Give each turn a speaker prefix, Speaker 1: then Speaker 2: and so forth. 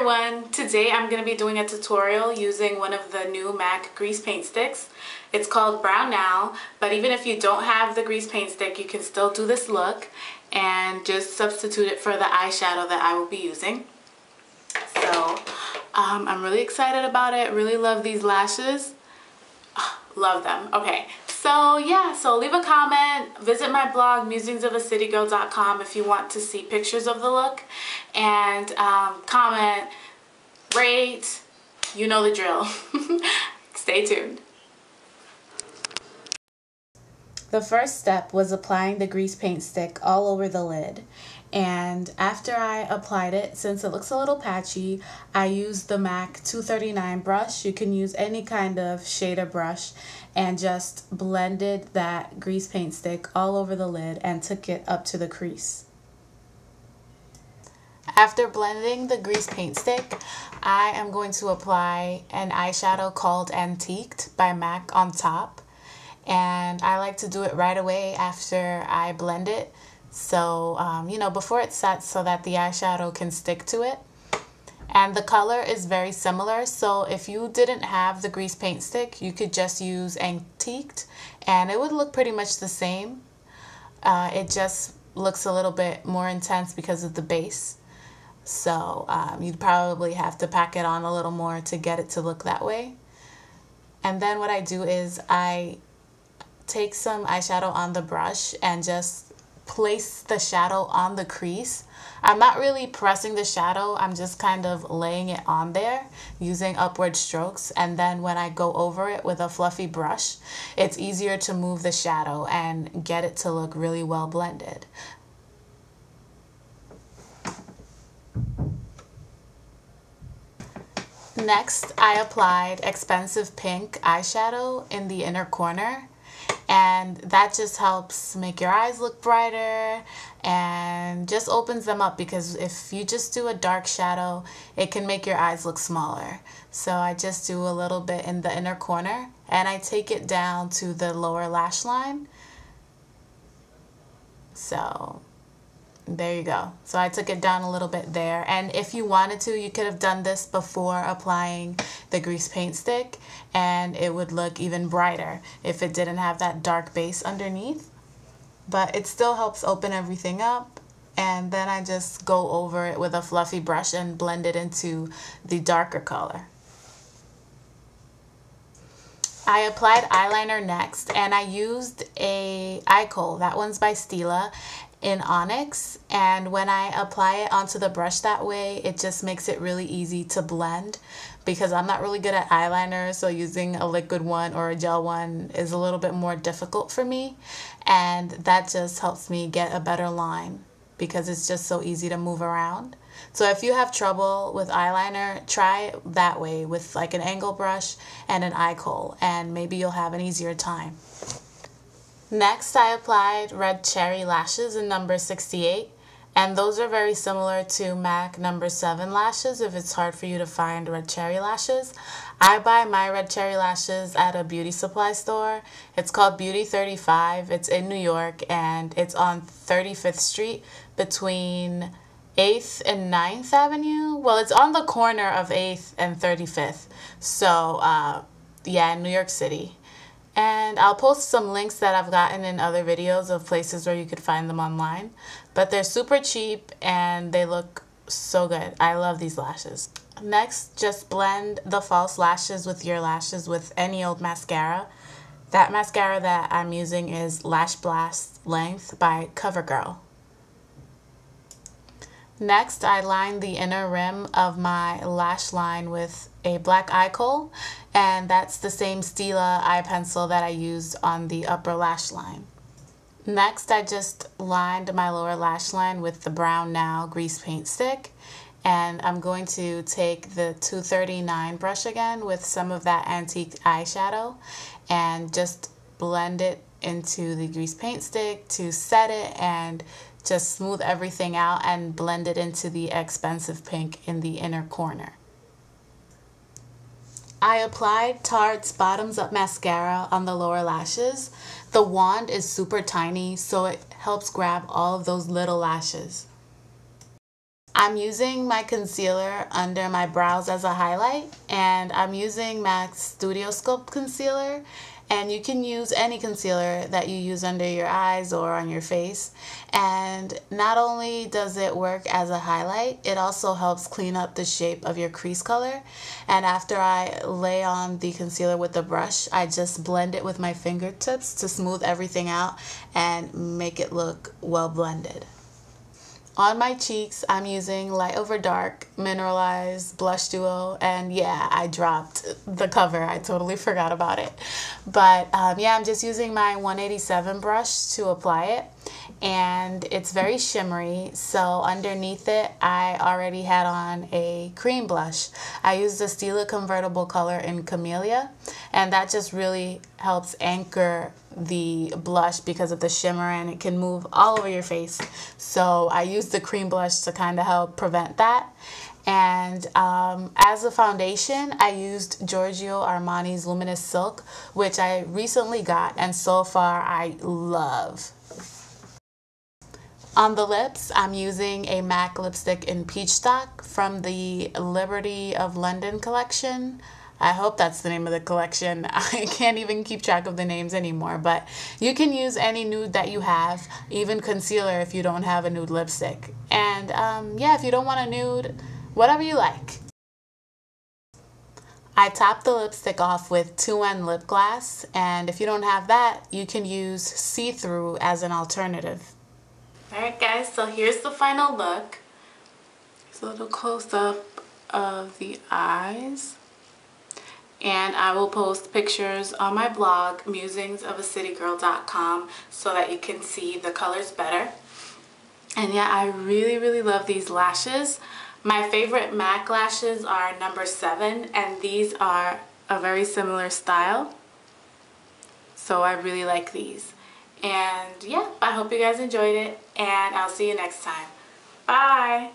Speaker 1: everyone! Today I'm going to be doing a tutorial using one of the new MAC grease paint sticks. It's called Brown Now, but even if you don't have the grease paint stick, you can still do this look and just substitute it for the eyeshadow that I will be using. So I'm really excited about it. Really love these lashes. Love them. Okay, so yeah, so leave a comment, visit my blog musingsofaCityGirl.com if you want to see pictures of the look, and comment, rate, you know the drill. Stay tuned. The first step was applying the grease paint stick all over the lid, and after I applied it, since it looks a little patchy, I used the MAC 239 brush. You can use any kind of shader brush, and just blended that grease paint stick all over the lid and took it up to the crease. After blending the grease paint stick, I am going to apply an eyeshadow called Antiqued by MAC on top. And I like to do it right away after I blend it, so you know, before it sets, so that the eyeshadow can stick to it. And the color is very similar, so if you didn't have the grease paint stick, you could just use Antiqued and it would look pretty much the same. It just looks a little bit more intense because of the base, so you'd probably have to pack it on a little more to get it to look that way. And then what I do is I take some eyeshadow on the brush and just place the shadow on the crease. I'm not really pressing the shadow, I'm just kind of laying it on there using upward strokes, and then when I go over it with a fluffy brush, it's easier to move the shadow and get it to look really well blended. Next, I applied Expensive Pink eyeshadow in the inner corner, and that just helps make your eyes look brighter and just opens them up, because if you just do a dark shadow, it can make your eyes look smaller. So I just do a little bit in the inner corner and I take it down to the lower lash line. So there you go. So I took it down a little bit there, and if you wanted to, you could have done this before applying the grease paint stick and it would look even brighter if it didn't have that dark base underneath. But it still helps open everything up, and then I just go over it with a fluffy brush and blend it into the darker color. I applied eyeliner next, and I used a eye kohl. That one's by Stila in Onyx, and when I apply it onto the brush that way, it just makes it really easy to blend, because I'm not really good at eyeliner, so using a liquid one or a gel one is a little bit more difficult for me, and that just helps me get a better line because it's just so easy to move around. So if you have trouble with eyeliner, try it that way with like an angle brush and an eye kohl, and maybe you'll have an easier time. Next, I applied Red Cherry lashes in number 68, and those are very similar to MAC number 7 lashes if it's hard for you to find red cherry lashes. I buy my red cherry lashes at a beauty supply store. It's called Beauty 35. It's in New York, and it's on 35th Street between 8th and 9th Avenue. Well, it's on the corner of 8th and 35th. So, yeah, in New York City. And I'll post some links that I've gotten in other videos of places where you could find them online. But they're super cheap and they look so good. I love these lashes. Next, just blend the false lashes with your lashes with any old mascara. That mascara that I'm using is Lash Blast Length by CoverGirl. Next, I line the inner rim of my lash line with a black eye kohl, and that's the same Stila eye pencil that I used on the upper lash line. Next, I just lined my lower lash line with the Brown Now grease paint stick, and I'm going to take the 239 brush again with some of that antique eyeshadow and just blend it into the grease paint stick to set it and just smooth everything out and blend it into the Expensive Pink in the inner corner. I applied Tarte's Bottoms Up Mascara on the lower lashes. The wand is super tiny, so it helps grab all of those little lashes. I'm using my concealer under my brows as a highlight, and I'm using MAC's Studio Sculpt concealer, and you can use any concealer that you use under your eyes or on your face. And not only does it work as a highlight, it also helps clean up the shape of your crease color. And after I lay on the concealer with the brush, I just blend it with my fingertips to smooth everything out and make it look well blended. On my cheeks, I'm using Light Over Dark, Mineralize, Blush Duo, and yeah, I dropped the cover. I totally forgot about it. But yeah, I'm just using my 187 brush to apply it, and it's very shimmery, so underneath it, I already had on a cream blush. I used the Stila convertible color in Camellia, and that just really helps anchor the blush because of the shimmer, and it can move all over your face. So I used the cream blush to kind of help prevent that. And as a foundation, I used Giorgio Armani's Luminous Silk, which I recently got, and so far I love. On the lips, I'm using a MAC lipstick in Peachstock from the Liberty of London collection. I hope that's the name of the collection. I can't even keep track of the names anymore, but you can use any nude that you have, even concealer if you don't have a nude lipstick. And yeah, if you don't want a nude, whatever you like. I topped the lipstick off with 2N lip gloss, and if you don't have that, you can use see-through as an alternative. Alright guys, so here's the final look. Here's a little close-up of the eyes. And I will post pictures on my blog, musingsofaCityGirl.com, so that you can see the colors better. And yeah, I really love these lashes. My favorite MAC lashes are number 7, and these are a very similar style. So I really like these. And yeah, I hope you guys enjoyed it, and I'll see you next time. Bye!